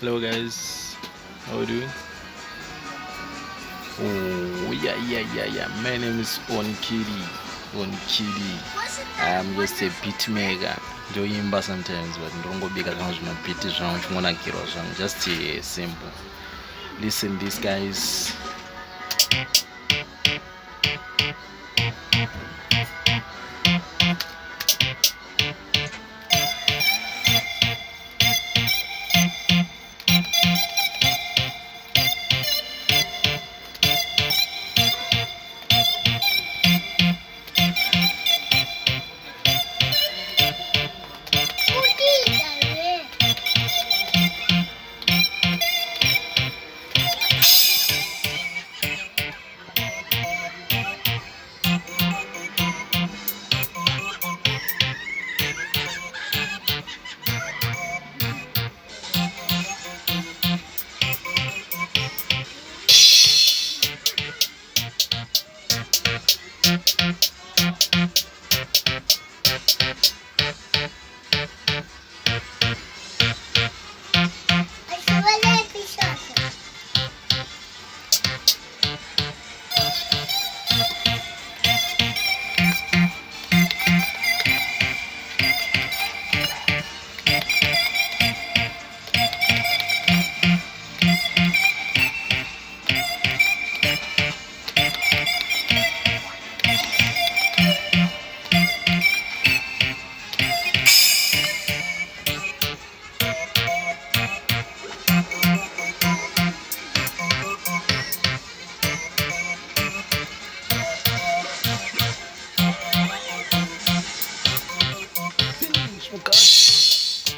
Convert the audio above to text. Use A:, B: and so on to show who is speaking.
A: Hello guys, how are you doing? Oh yeah. My name is onikid. Onikid. I'm just a beat maker. Ndoimba sometimes, but ndongobika zvangu zvinopiti zvangu chimonakirwa zvangu. Just simple. Listen, this guys.